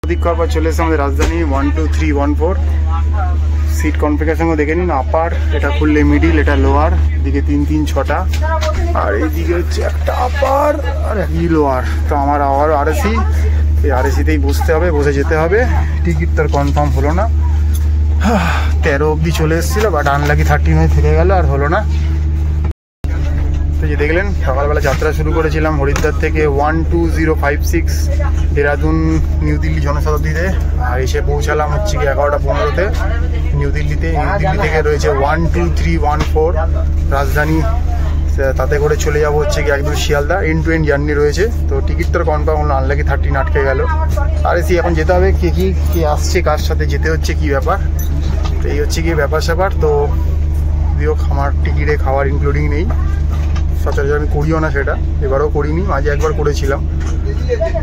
অধিক করবার চলে এসেছে আমাদের রাজধানী 12314। সিট কনফিগারেশনও দেখে নিন। আপার এটা খুললে মিডিল, এটা লোয়ার, এদিকে 3 6টা, আর এইদিকে হচ্ছে একটা আপার আর একই লোয়ার। তো আমার আবার আরএসি, এই আরএসিতেই বসতে হবে, বসে যেতে হবে। টিকিট তার কনফার্ম হলো না, 13 অবধি চলে এসেছিলো, বাট আনলাকি 13 থেকে গেল, আর হলো না। তো যে দেখলেন সকালবেলা যাত্রা শুরু করেছিলাম হরিদ্বার থেকে 12056 দেরাদুন নিউ দিল্লি জনশতাব্দীতে, আর এসে পৌঁছালাম হচ্ছে কি 11টা 15-তে নিউ দিল্লিতে। নিউ দিল্লি থেকে রয়েছে 12314 রাজধানী, তাতে করে চলে যাবো হচ্ছে কি একদম Sealdah. End to end journey রয়েছে। তো টিকিট তো কনফার্ম হলো, আনলাকি 13 আটকে গেল। আর এসি এখন যেতে হবে, কে আসছে, কার সাথে যেতে হচ্ছে, কি ব্যাপার। তো এই হচ্ছে কি ব্যাপার স্যাপার। তো যদিও আমার টিকিটে খাওয়ার ইনক্লুডিং নেই, সচরাচর আমি করিও না সেটা, এবারও করিনি, মাঝে একবার করেছিলাম।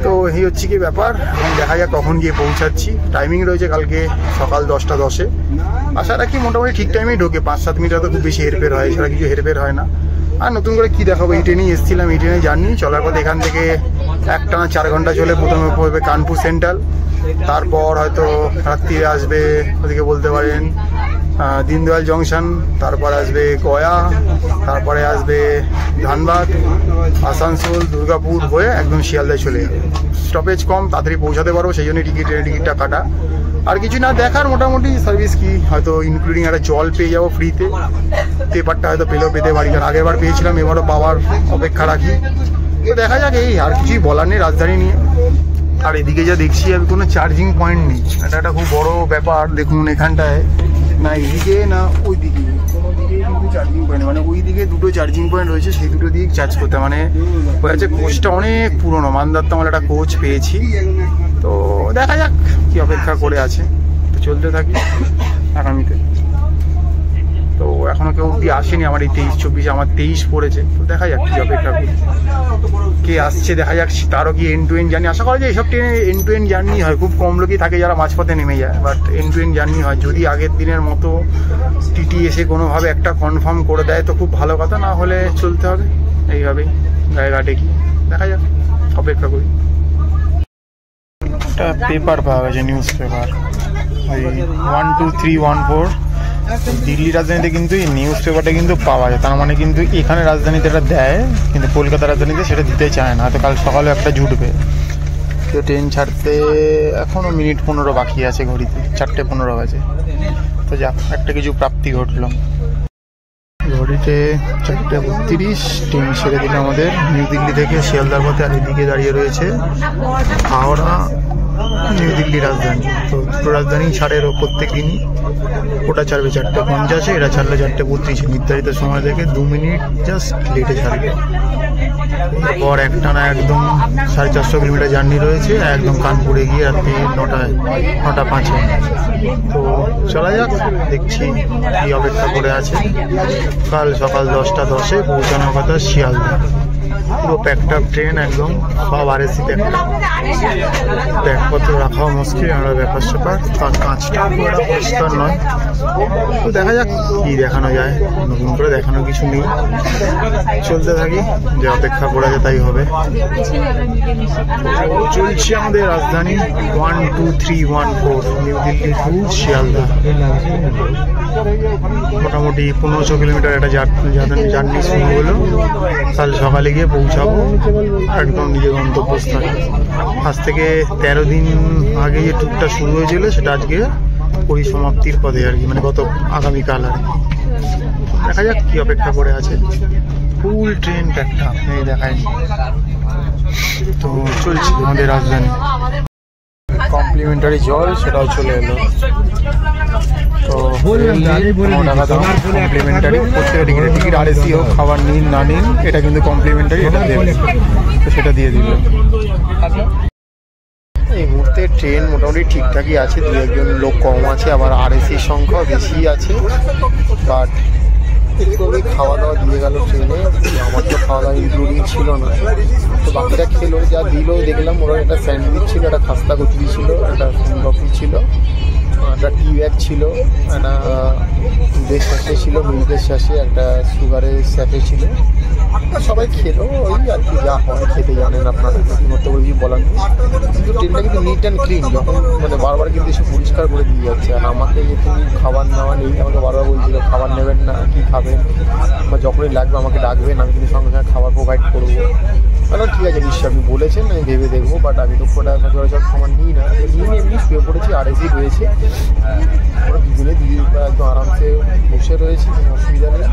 তো এই হচ্ছে কি ব্যাপার। দেখা যাক কখন গিয়ে পৌঁছাচ্ছি। টাইমিং রয়েছে কালকে সকাল 10টা 10-এ। আশা রাখি মোটামুটি ঠিক টাইমেই ঢোকে, 5-7 মিনিট তো খুব বেশি হেরফের হয়, এছাড়া কিছু হেরফের হয় না। আর নতুন করে কি দেখাবো, এই ট্রেনেই এসেছিলাম, এই ট্রেনে জার্নি চলার পথে এখান থেকে একটানা 4 ঘন্টা চলে প্রথমে পড়বে কানপুর সেন্ট্রাল, তারপর হয়তো রাত্রিরে আসবে ওদিকে বলতে পারেন দীনদয়াল জংশন, তারপর আসবে গয়া, তারপরে আসবে ধানবাদ, আসানসোল, দুর্গাপুর হয়ে একদম শিয়ালদায় চলে যাবে। স্টপেজ কম, তাড়াতাড়ি পৌঁছাতে পারবো, সেই জন্য টিকিটটা কাটা। আর কিছু না দেখার, মোটামুটি সার্ভিস কি হয়তো ইনক্লুডিং একটা জল পেয়ে যাবো ফ্রিতে, পেপারটা হয়তো পেতে পারি, কারণ আগেরবার পেয়েছিলাম, এবারও পাওয়ার অপেক্ষা রাখি। তো দেখা যাক, এই আর কিছুই বলার নেই রাজধানী নিয়ে। আর এদিকে যা দেখছি আমি কোনো চার্জিং পয়েন্ট নেই, এটা একটা খুব বড় ব্যাপার। দেখুন এখানটায় না এইদিকে না ওই দিকে, কোনো দিকেই কিন্তু চার্জিং পয়েন্ট, মানে ওই দিকে 2টো চার্জিং পয়েন্ট রয়েছে, সেই 2টো দিকে চার্জ করতে। মানে হচ্ছে কোচটা অনেক পুরোনো, মানদাত্তামাল একটা কোচ পেয়েছি। তো দেখা যাক কি অপেক্ষা করে আছে, তো চলতে থাকি আগামীতে। তো এখনো কেউ অব্দি আসেনি আমার এই 23-24, আমার 23 পড়েছে। তো দেখা যাক কি অপেক্ষা করি, কে আসছে দেখা যাক। তারও কি এন্ড টু এন্ড জার্নি, আশা করা যায় এইসব ট্রেনে এন্ড টু এন্ড জার্নি হয়। খুব কম লোকই থাকে যারা মাঝপথে নেমে যায়, but end to end journey হয়। যদি আগের দিনের মতো টিটি এসে কোনোভাবে একটা কনফার্ম করে দেয় তো খুব ভালো কথা, না হলে চলতে হবে এইভাবেই গায়ে কি দেখা যাক, অপেক্ষা করি। একটা পেপার পাওয়া গেছে, নিউজ পেপার, ওই 12314 দিল্লি রাজধানীতে কিন্তু এই নিউজ পেপারটা কিন্তু পাওয়া যায়। তার মানে কিন্তু এখানে রাজধানীতে এটা দেয়, কিন্তু কলকাতা রাজধানীতে সেটা দিতে চায় না। হয়তো কাল সকালে একটা জুটবে। তো ট্রেন ছাড়তে এখনও মিনিট 15 বাকি আছে ঘড়িতে, 4:15 বাজে। তো যাক, একটা কিছু প্রাপ্তি ঘটলো। ঘড়িতে 4:32, ট্রেন ছেড়ে দিল আমাদের নিউ দিল্লি থেকে শিয়ালদার পথে। আর এদিকে দাঁড়িয়ে রয়েছে হাওড়া নিউ দিল্লি রাজধানী। তো দুটো রাজধানী ছাড়ে প্রত্যেক দিনই। ওটা ছাড়বে 4:50, এটা ছাড়লে 4:32, নির্ধারিত সময় থেকে 2 মিনিট জাস্ট লেটে ছাড়বে। এরপর একটানা একদম 450 কিলোমিটার জার্নি রয়েছে, একদম কানপুরে গিয়ে রাত্রি 9টা 5-এ। তো চলা যাক, দেখছি কি অপেক্ষা করে আছে। কাল সকাল 10টা 10-এ পৌঁছানোর কথা শিয়ালদা। পুরো প্যাকড আপ ট্রেন, একদম সব আরএসি প্যাকড আপ, ব্যাগপত্র রাখাও মুশকিল, আমরা ব্যাপার স্যাপার। তার কাঁচটা খুব একটা পরিষ্কার নয়। তো দেখা যাক কি দেখানো যায়, নতুন করে দেখানোর কিছু নেই, চলতে থাকি, যে অপেক্ষা করা যায় তাই হবে। চলছে আমাদের রাজধানী 12314 নিউ দিল্লি টু শিয়ালদা। মোটামুটি 1500 কিলোমিটার একটা জার্নি শুরু হলো। কাল সকালে গিয়ে পৌঁছাবো একদম নিজের গন্তব্যস্থানে। আজ থেকে 13 দিন আগে যে ট্যুরটা শুরু হয়েছিল সেটা আজকে পরিসমাপ্তির পথে আর কি, মানে আগামীকাল আর কি। দেখা যাক কি অপেক্ষা করে আছে। ফুল ট্রেন প্যাকটা দেখায়। তো চলছে আমাদের রাজধানী। কমপ্লিমেন্টারি জল সেটাও চলে এলো। তো কমপ্লিমেন্টারি প্রত্যেকটা টিকিট আরএসি হোক, খাবার নিন না নিন, এটা কিন্তু কমপ্লিমেন্টারি, এটা দেবে। তো সেটা দিয়ে দিল। এই মুহূর্তে ট্রেন মোটামুটি ঠিকঠাকই আছে, 2-1 লোক কম আছে, আবার আরএসির সংখ্যা বেশি আছে। বাট এদিকে খাওয়া দাওয়া দিয়ে গেল ট্রেনে, আমার তো খাওয়া দাওয়া ইনক্লুডিং ছিল না। তো বাকিটা খেলো, যা দিল দেখলাম ওরা একটা স্যান্ডউইচ ছিল, একটা খাস্তা কচুরি ছিল, একটা ফুলকপি ছিল, একটা টি ব্যাগ ছিল, একটা দুধের স্যাশে ছিল, মিল্কের স্যাশে, একটা সুগারের স্যাশে ছিল। সবাই খেলো, ওই আর কি যা হয় খেতে জানেন আপনারা, মতো করে কিছু বলার নেই। কিন্তু ট্রেনটা কিন্তু নিট অ্যান্ড ক্লিন, যখন মানে বারবার কিন্তু এসে পরিষ্কার করে দিয়ে যাচ্ছে। আর আমাকে যে তুমি খাবার নেওয়া নেই, আমাকে বারবার বলছিল খাবার নেবেন না, কী খাবেন বা যখনই লাগবে আমাকে ডাকবেন, আমি কিন্তু সঙ্গে সঙ্গে খাবার প্রোভাইড করবো। কারণ ঠিক আছে নিশ্চয়ই আপনি বলেছেন, আমি ভেবে দেখবো, বাট আমি তো সচরাচর খাবার নিই না, নিয়ে এমনি শুয়ে পড়েছি। আর এসি রয়েছে, ওরা দুজনে একদম আরামসে বসে রয়েছে, কোনো অসুবিধা নেই।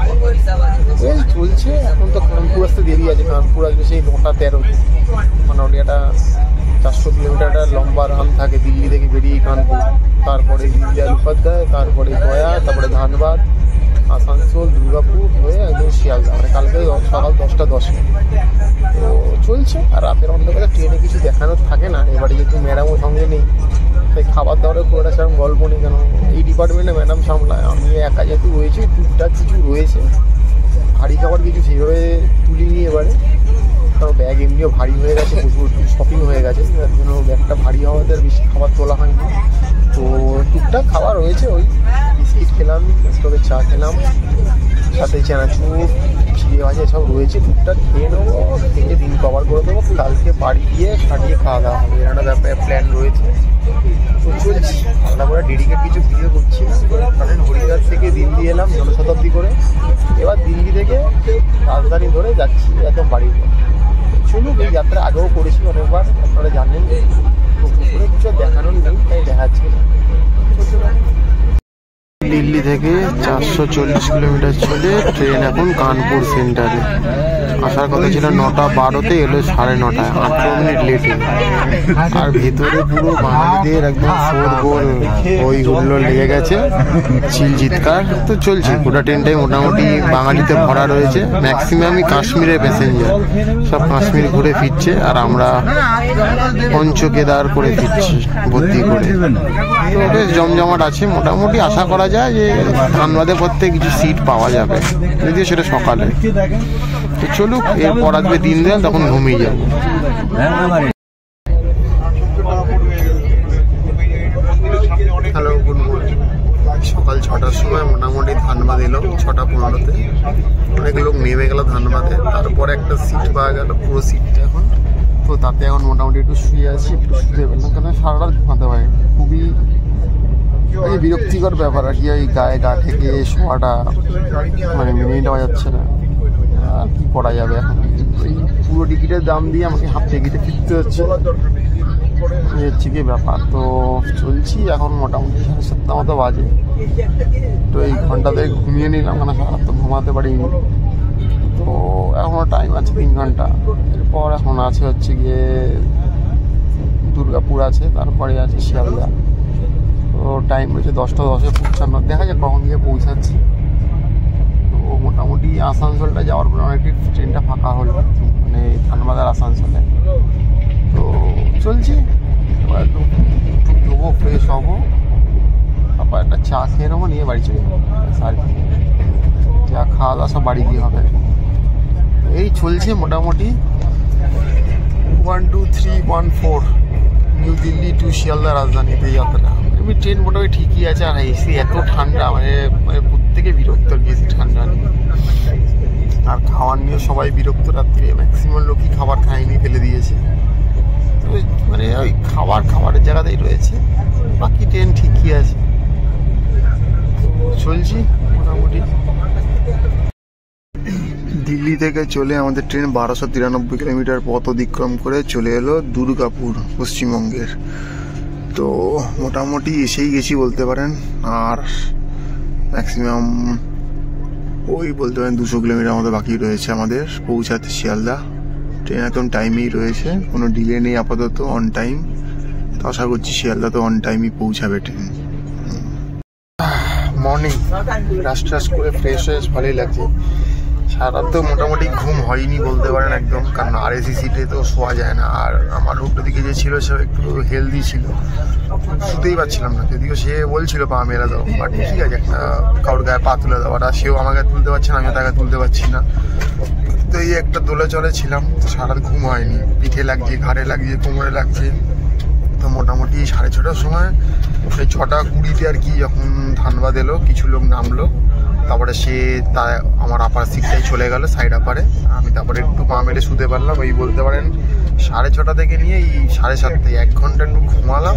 এই চলছে। এখন তো কানপুর আসতে দেরি আছে, কানপুর আসবে সেই 9:13। মোটামুটি একটা 400 কিলোমিটার লম্বা রান থাকে দিল্লি থেকে বেরিয়ে কানপুর, তারপরে দীনদয়াল উপাধ্যায়, তারপরে গয়া, তারপরে ধানবাদ, আসানসোল, দুর্গাপুর হয়ে একদম শিয়ালদা। মানে কালকে সকাল 10:10। তো চলছে। আর রাতের অন্ধকারে ট্রেনে কিছু দেখানোর থাকে না। এবারে যেহেতু ম্যাডামও সঙ্গে নেই, তাই খাবার দাবারের খুব একটা সেরকম গল্প নেই, কেন এই ডিপার্টমেন্টে ম্যাডাম সামলায়, আমি একা যেহেতু রয়েছি, টুকটাক কিছু রয়েছে। ভারী খাবার কিছু সেইভাবে তুলিনি এবারে, কারণ ব্যাগ এমনিও ভারী হয়ে গেছে, প্রচুর শপিং হয়ে গেছে, তার জন্য ব্যাগটা ভারী হওয়াতে আর বেশি খাবার তোলা হয়নি। তো টুকটাক খাবার রয়েছে, ওই বিস্কিট খেলাম, তবে চা খেলাম, সাথে চানাচুর, চিড়ে ভাজা সব রয়েছে, টুকটাক খেয়ে নেবো, খেয়ে দিন কভার করে দেবো। কালকে বাড়ি গিয়ে সারিয়ে খাওয়া দাওয়া হবে, একটা ব্যাপারে প্ল্যান রয়েছে। তো চলছি, আলাদা করে ডেডিকেট কিছু ভিডিও করছি না। কারণ হরিদ্বার থেকে দিল্লি এলাম জনশতাব্দী করে, এবার দিল্লি থেকে রাজধানী ধরে যাচ্ছি একদম বাড়ির পর। চলুন, এই যাত্রা আগেও করেছি অনেকবার, আপনারা জানেন। করে কিছু দেখানোর নেই, তাই দেখাচ্ছি। দিল্লি থেকে 440 কিলোমিটার চলে ট্রেন এখন কানপুর সেন্টারে। আসার কথা ছিল 9:12, এলো 9:30, 18 মিনিট লেটে। আর ভেতরে পুরো বাঙালিদের একদম শোরগোল, ওই হুল্লো লেগে গেছে, চিল চিৎকার। তো চলছে, গোটা ট্রেনটাই মোটামুটি বাঙালিতে ভরা রয়েছে। ম্যাক্সিমামই কাশ্মীরের প্যাসেঞ্জার, সব কাশ্মীর ঘুরে ফিরছে, আর আমরা পঞ্চকেদার করে ফিরছি ভর্তি করে। তো বেশ জমজমাট আছে মোটামুটি। আশা করা যায় যে ধানবাদের পর থেকে কিছু সিট পাওয়া যাবে, যদিও সেটা সকালে। তো চলুক, এরপর আসবে দীনদয়াল, তখন ঘুমিয়ে যাবো। Hello, good morning. সকাল 6টার সময় মোটামুটি ধানবাদ এলো, 6:15-তে। অনেক লোক নেমে গেল ধানবাদে, তারপরে একটা সিট পাওয়া গেল, পুরো সিটটা এখন। তো তাতে এখন মোটামুটি একটু শুয়ে আছি, একটু শুতে পারলাম, কারণ সারা রাত ঘুমাতে পারি। খুবই বিরক্তিকর ব্যাপার আর কি, ওই গায়ে গা থেকে শোয়াটা মানে মেনে নেওয়া যাচ্ছে না। আর কি করা যাবে এখন, ওই পুরো টিকিটের দাম দিয়ে আমাকে হাফ টিকিটে ফিরতে হচ্ছে, হচ্ছে কি ব্যাপার। তো চলছি, এখন মোটামুটি 7:30 মতো বাজে। তো এই ঘন্টাতে ঘুমিয়ে নিলাম, কেন সারা রাত তো ঘুমাতে পারিনি। তো এখনও টাইম আছে 3 ঘন্টা। এরপর এখন আছে হচ্ছে গিয়ে দুর্গাপুর আছে, তারপরে আছে শিয়ালদা। তো টাইম রয়েছে 10:10-এ পৌঁছানো, দেখা যাক কখন গিয়ে পৌঁছাচ্ছি। তো মোটামুটি আসানসোলটা যাওয়ার পরে অনেকটি ট্রেনটা ফাঁকা হলো, মানে ধানবাদ আর আসানসোলে। তো চলছি, একটু দেবো, ফ্রেশ হবো, তারপর একটা চা খেয়ে নেবো, নিয়ে বাড়ি চলে যাবো। আর কি যা খাওয়া দাওয়া সব বাড়ি গিয়ে হবে। এই চলছে মোটামুটি। 1 2 3 1 4 নিউ দিল্লি টু শিয়ালদা রাজধানীতে যাত্রা। এমনি ট্রেন মোটামুটি ঠিকই আছে। আর এসি এত ঠান্ডা, মানে প্রত্যেকে বিরক্ত গিয়েছে ঠান্ডা নিয়ে। আর খাওয়ার নিয়ে সবাই বিরক্ত, রাত্রে ম্যাক্সিমাম লোকই খাবার খায়নি, ফেলে দিয়েছে। তো মানে ওই খাবারের জায়গাতেই রয়েছে, বাকি ট্রেন ঠিকই আছে। চলছি মোটামুটি। দিল্লি থেকে চলে আমাদের ট্রেন 1293 কিলোমিটার পথ অতিক্রম করে চলে এলো দুর্গাপুর, পশ্চিমবঙ্গের। তো মোটামুটি এসেই গেছি বলতে পারেন। আর ম্যাক্সিমাম ওই বলতে পারেন 200 কিলোমিটার মতো বাকি রয়েছে আমাদের পৌঁছাতে শিয়ালদা। ট্রেন একদম টাইমেই রয়েছে, কোনো ডিলে নেই আপাতত, অন টাইম। তো আশা করছি শিয়ালদা তো অন টাইমই পৌঁছাবে ট্রেন। মর্নিং, রাশ করে ফ্রেশ হয়ে ভালোই লাগছে। সারা তো মোটামুটি ঘুম হয়নি বলতে পারেন একদম, কারণ আর এসি সিটে তো শোয়া যায় না। আর আমার উল্টো দিকে যে ছিল সে একটু হেলদি ছিল, শুতেই পারছিলাম না। যদিও সে বলছিল পা মেলা দাও, বাট ঠিক আছে, একটা কারোর গায়ে পা তুলে দেওয়াটা, সেও আমাকে তুলতে পারছে না, আমিও তাকে তুলতে পারছি না। তো এই একটা দোলে চলে ছিলাম, সারা ঘুম হয়নি। পিঠে লাগছে, ঘাড়ে লাগছে, কোমরে লাগছে, তো মোটামুটি 6:30টার সময় সেই 6:20 আর কি যখন ধানবাদ এলো, কিছু লোক নামলো, তারপরে সে আমার আপার সিটটাই চলে গেল সাইড আপারে। আমি তারপরে একটু পা মেরে শুতে পারলাম। এই বলতে পারেন 6:30 থেকে নিয়ে এই 7:30 1 ঘন্টা একটু ঘুমালাম।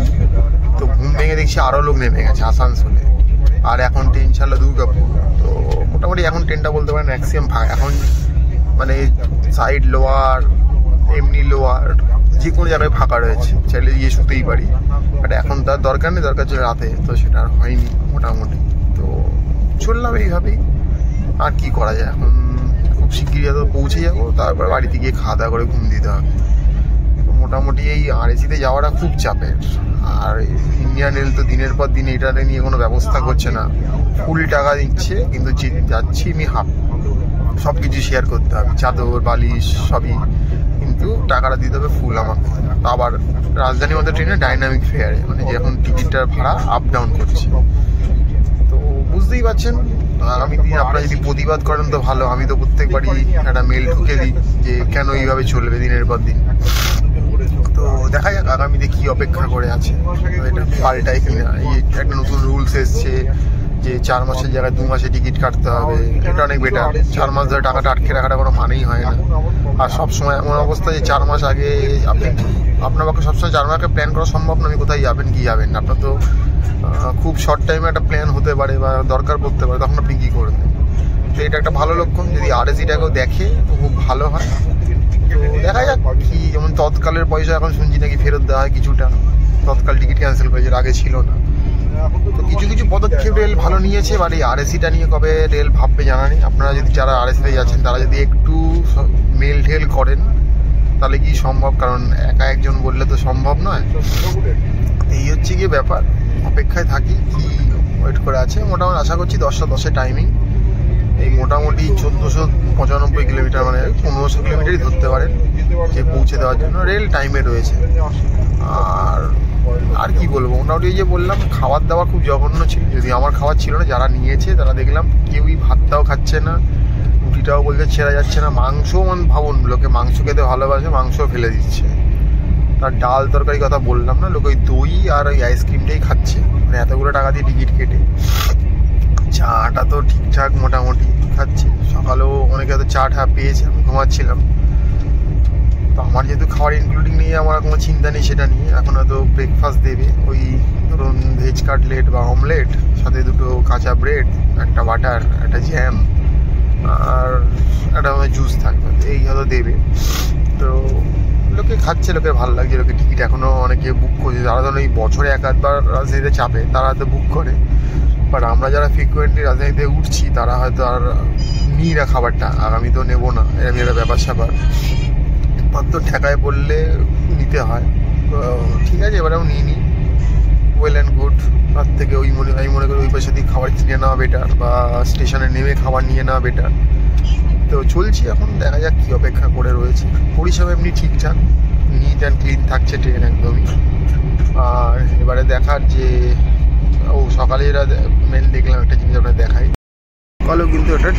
তো ঘুম ভেঙে দেখছি আরও লোক নেমে গেছে আসানসোলে। আর এখন ট্রেন ছাড়লো দুর্গাপুর। তো মোটামুটি এখন ট্রেনটা বলতে পারেন ম্যাক্সিমাম এখন মানে সাইড লোয়ার এমনি লোয়ার যে কোনো জায়গায় ফাঁকা রয়েছে, চাইলে গিয়ে শুতেই পারি। বাট এখন তার দরকার নেই, দরকার ছিল রাতে, তো সেটা আর হয়নি মোটামুটি। তো চললাম এইভাবেই, আর কি করা যায়। এখন খুব শিগগিরই তো পৌঁছে যাবো, তারপর বাড়িতে গিয়ে খাওয়া দাওয়া করে ঘুম দিতে হবে। তো মোটামুটি এই আরএসিতে যাওয়াটা খুব চাপের। আর ইন্ডিয়ান রেল তো দিনের পর দিন এটা নিয়ে কোনো ব্যবস্থা করছে না। ফুল টাকা দিচ্ছে, কিন্তু যাচ্ছি আমি হাফ, সব কিছু শেয়ার করতে হবে, চাদর বালিশ সবই, কিন্তু টাকাটা দিতে হবে ফুল আমাকে। আবার রাজধানীর মধ্যে ট্রেনে ডাইনামিক ফেয়ারে, মানে যে এখন টিকিটটার ভাড়া আপ ডাউন করছে। তো বুঝতেই পারছেন, আগামী দিন আপনারা যদি প্রতিবাদ করেন তো ভালো। আমি তো প্রত্যেকবারই একটা মেল ঢুকে দিই যে কেন এইভাবে চলবে দিনের পর দিন। তো দেখা যাক আগামীতে কি অপেক্ষা করে আছে, এটা পাল্টায় কিনা। এই একটা নতুন রুলস এসছে যে 4 মাসের জায়গায় 2 মাসে টিকিট কাটতে হবে, এটা অনেক বেটার। 4 মাস ধরে টাকাটা আটকে রাখাটা কোনো মানেই হয় না। আর সবসময় এমন অবস্থা যে 4 মাস আগে আপনার পক্ষে সবসময় 4 মাসকে প্ল্যান করা সম্ভব না। আমি কোথায় যাবেন কি যাবেন, আপনার তো খুব শর্ট টাইমে একটা প্ল্যান হতে পারে বা দরকার পড়তে পারে, তখন আপনি কী করবেন। তো এটা একটা ভালো লক্ষণ। যদি আরএসিটাকেও দেখে তো খুব ভালো হয়। তো দেখা যাক কি, যেমন তৎকালের পয়সা এখন শুনছি নাকি ফেরত দেওয়া হয় কিছুটা, তৎকাল টিকিট ক্যান্সেল করেছে, আগে ছিল না। তো কিছু কিছু পদক্ষেপ রেল ভালো নিয়েছে। এবার এই আরএসিটা নিয়ে কবে রেল ভাববে জানা নেই। আপনারা যদি যারা আরএসিতে যাচ্ছেন তারা যদি একটু মেল ঠেল করেন তাহলে কি সম্ভব, কারণ একা একজন বললে তো সম্ভব নয়। এই হচ্ছে গিয়ে ব্যাপার, অপেক্ষায় থাকি কি ওয়েট করে আছে। মোটামুটি আশা করছি 10টা 10-এ টাইমিং। এই মোটামুটি 1495 কিলোমিটার, মানে 1500 কিলোমিটারই ধরতে পারেন যে পৌঁছে দেওয়ার জন্য রেল টাইমে রয়েছে। আর কি বলবো, মোটামুটি এই যে বললাম খাবার দাবার খুব জঘন্য ছিল। যদি আমার খাবার ছিল না, যারা নিয়েছে তারা দেখলাম কেউই ভাতটাও খাচ্ছে না, রুটিটাও বলতে ছেড়া যাচ্ছে না। মাংসও ভাবুন, লোকে মাংস খেতে ভালোবাসে, মাংসও ফেলে দিচ্ছে। তার ডাল তরকারি কথা বললাম না, লোক ওই দই আর ওই আইসক্রিমটাই খাচ্ছে, মানে এতগুলো টাকা দিয়ে টিকিট কেটে। চাটা তো ঠিকঠাক মোটামুটি খাচ্ছে, সকালেও অনেকে তো চা টা পেয়েছে, আমি ঘুমাচ্ছিলাম। তো আমার যেহেতু খাবার ইনক্লুডিং নিয়ে আমার কোনো চিন্তা নেই সেটা নিয়ে। এখন হয়তো ব্রেকফাস্ট দেবে, ওই ধরুন ভেজ কাটলেট বা অমলেট, সাথে 2টো কাঁচা ব্রেড, একটা বাটার, একটা জ্যাম, আর একটা জুস থাকবে, এই হয়তো দেবে। তো লোকে খাচ্ছে, লোকে ভালো লাগছে, লোকে টিকিট এখনও অনেকে বুক করছে। যারা ধরুন এই বছরে 1-8বার রাজধানীতে চাপে তারা হয়তো বুক করে, বাট আমরা যারা ফ্রিকুয়েন্টলি রাজধানীতে উঠছি তারা হয়তো আর নিই না খাবারটা, আগামী তো নেবো না, এরকম একটা ব্যাপার স্যাপার। মাত্র ঠেকায় পড়লে নিতে হয়। তো ঠিক আছে, এবারেও নিই ওয়েল অ্যান্ড গুড। তার থেকে আমি মনে করি ওই পয়সা দিয়ে খাবার কিনে নেওয়া বেটার, বা স্টেশনে নেমে খাবার নিয়ে নেওয়া বেটার। তো চলছি এখন, দেখা যাক কী অপেক্ষা করে রয়েছে। পরিষেবা এমনি ঠিকঠাক, নিট অ্যান্ড ক্লিন থাকছে ট্রেন একদমই। আর এবারে দেখার যে সকালে এরা মেন দেখলাম একটা জিনিস আপনার দেখাই, সকালেও কিন্তু একটা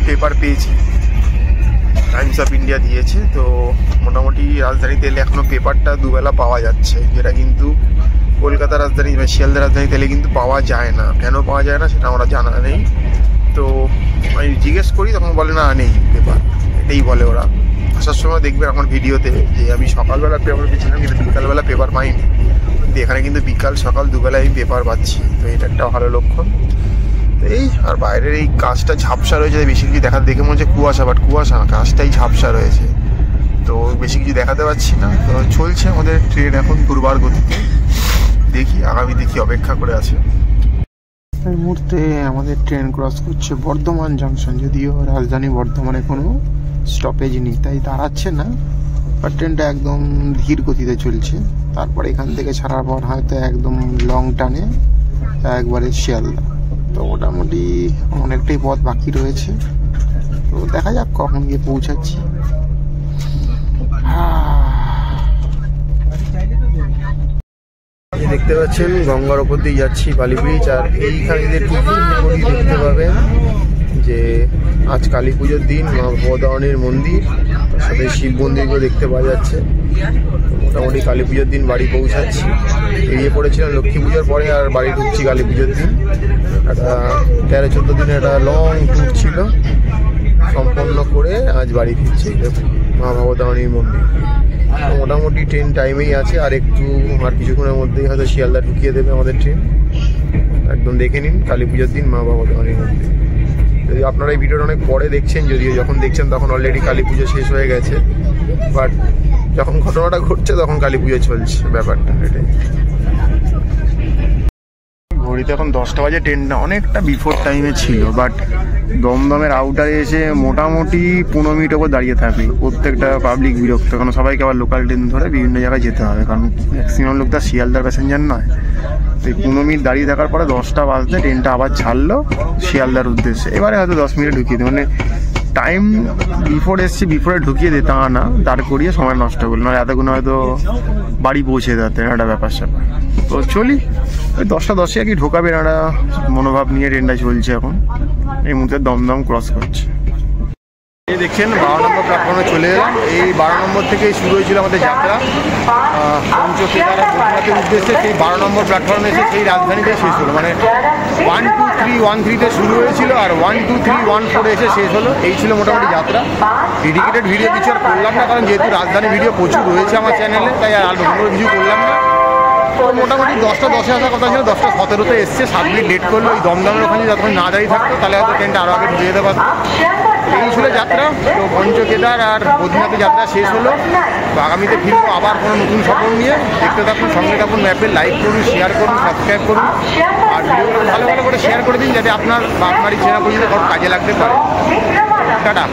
পেপার পেয়েছি, টাইমস অফ ইন্ডিয়া দিয়েছে। তো মোটামুটি রাজধানীতে এলে এখনও পেপারটা দুবেলা পাওয়া যাচ্ছে, যেটা কিন্তু কলকাতা রাজধানী বা শিয়ালদা রাজধানীতে এলে কিন্তু পাওয়া যায় না। কেন পাওয়া যায় না সেটা আমরা জানা নেই। তো আমি জিজ্ঞেস করি, তখন বলে না নেই পেপার, এটাই বলে ওরা। আসার সময় দেখবেন আমার ভিডিওতে যে আমি সকালবেলা পেপার পেয়েছিলাম, কিন্তু বিকালবেলা পেপার পাইনি। কিন্তু এখানে কিন্তু বিকাল সকাল দুবেলায় আমি পেপার পাচ্ছি, তো এটা একটা ভালো লক্ষণ। এই আর বাইরের এই কাজটা ঝাপসা রয়েছে, বেশি কিছু দেখে মনে হচ্ছে কুয়াশা, বাট কুয়াশা না, কাজটাই ঝাপসা রয়েছে, তো বেশি কিছু দেখাতে পারছি না। তো চলছে আমাদের ট্রেন এখন দুর্বার গতিতে, দেখি আগামী কি অপেক্ষা করে আছে। এই মুহূর্তে আমাদের ট্রেন ক্রস করছে বর্ধমান জাংশন, যদিও রাজধানী বর্ধমানে কোনো স্টপেজ নেই তাই দাঁড়াচ্ছে না, বাট ট্রেনটা একদম ধীর গতিতে চলছে। তারপর এখান থেকে ছাড়ার পর হয়তো একদম লং টানে একবারে শিয়ালদা। তো মোটামুটি অনেকটাই পথ বাকি রয়েছে, তো দেখা যাক কখন গিয়ে পৌঁছাচ্ছি। দেখতে পাচ্ছেন গঙ্গার ওপর দিয়ে যাচ্ছি বালি ব্রিজ, আর এইখানে যে টিকিট দেখতে পাবেন যে আজ কালী পুজোর দিন, মা ভবতারিণীর মন্দির, তার সাথে শিব মন্দিরগুলো দেখতে পাওয়া যাচ্ছে। মোটামুটি কালী পুজোর দিন বাড়ি পৌঁছাচ্ছি। বেরিয়ে পড়েছিলাম লক্ষ্মী পুজোর পরে, আর বাড়ি ঢুকছি কালী পুজোর দিন। একটা 13-14 দিনের একটা লং ট্যুর ছিল, সম্পন্ন করে আজ বাড়ি ফিরছি। মা ভবতারিণীর মন্দির মোটামুটি ট্রেন টাইমেই আছে, আর কিছুক্ষণের মধ্যেই হয়তো শিয়ালদা ঢুকিয়ে দেবে আমাদের ট্রেন। একদম দেখে নিন কালী পুজোর দিন মা ভবতারিণীর মন্দির। যদি আপনারা এই ভিডিওটা অনেক পরে দেখছেন, যদিও যখন দেখছেন তখন অলরেডি কালী পুজো শেষ হয়ে গেছে, বাট যখন ঘটনাটা ঘটছে তখন কালী পুজো চলছে, ব্যাপারটা এটাই। ঘড়িতে এখন 10টা বাজে, ট্রেনটা অনেকটা বিফোর টাইমে ছিল, বাট দমদমের আউটারে এসে মোটামুটি 15 মিনিট ওপর দাঁড়িয়ে থাকলো। প্রত্যেকটা পাবলিক বিরক্ত, কারণ সবাইকে আবার লোকাল ট্রেন ধরে বিভিন্ন জায়গায় যেতে হবে, কারণ ম্যাক্সিমাম লোক তার শিয়ালদার প্যাসেঞ্জার নয়। তো 15 মিনিট দাঁড়িয়ে থাকার পরে 10টা বাজতে ট্রেনটা আবার ছাড়লো শিয়ালদার উদ্দেশ্যে। এবারে হয়তো 10 মিনিটে ঢুকিয়ে দেয়, মানে টাইম বিফোর এসছে, বিফোরে ঢুকিয়ে দে, তা না দাঁড় করিয়ে সময় নষ্ট করলো, নয় এতক্ষণ হয়তো বাড়ি পৌঁছে যেতে একটা ব্যাপার স্যাপার। তো চলি, ওই 10টা 10-এ আর কি ঢোকাবে একটা মনোভাব নিয়ে ট্রেনটা চলছে এখন। এই মুহূর্তে দমদম ক্রস করছে। এই দেখছেন 12 নম্বর প্ল্যাটফর্মে চলে এলাম। এই 12 নম্বর থেকে শুরু হয়েছিল আমাদের যাত্রা পঞ্চকেদার বদ্রীনাথের উদ্দেশ্যে। সেই 12 নম্বর প্ল্যাটফর্মে এসে সেই রাজধানীতে শেষ হলো, মানে 1, 2, 3, 1, 3-তে শুরু হয়েছিল, আর 1, 2, 3, 1, 4-এ এসে শেষ হলো। এই ছিল মোটামুটি যাত্রা। ডেডিকেটেড ভিডিও কিছু আর করলাম না, কারণ যেহেতু রাজধানী ভিডিও প্রচুর রয়েছে আমার চ্যানেলে, তাই আর নতুন করে কিছু করলাম না। তো মোটামুটি 10টা 10-এ আসার কথা ছিল, 10টা 17-তে এসছে, 7 মিনিট লেট করলো। ওই দমদমের ওখানে যতক্ষণ না দাঁড়িয়ে থাকতো তাহলে হয়তো ট্রেনটা আরও আগে ঢুকে যেতে পারতো। এই ছিল যাত্রা। তো পঞ্চকেদার আর বদ্রীনাথের যাত্রা শেষ হলো। তো আগামীতে ফিরবো আবার কোনো নতুন সফর নিয়ে। দেখতে থাকুন, সঙ্গে থাকুন, ম্যাপে লাইক করুন, শেয়ার করুন, সাবস্ক্রাইব করুন, আর ভিডিওগুলো ভালো ভালো করে শেয়ার করে দিন, যাতে আপনার বা আপনারই চেনা পরিচিত কারোর কাজে লাগতে পারে। টাটা।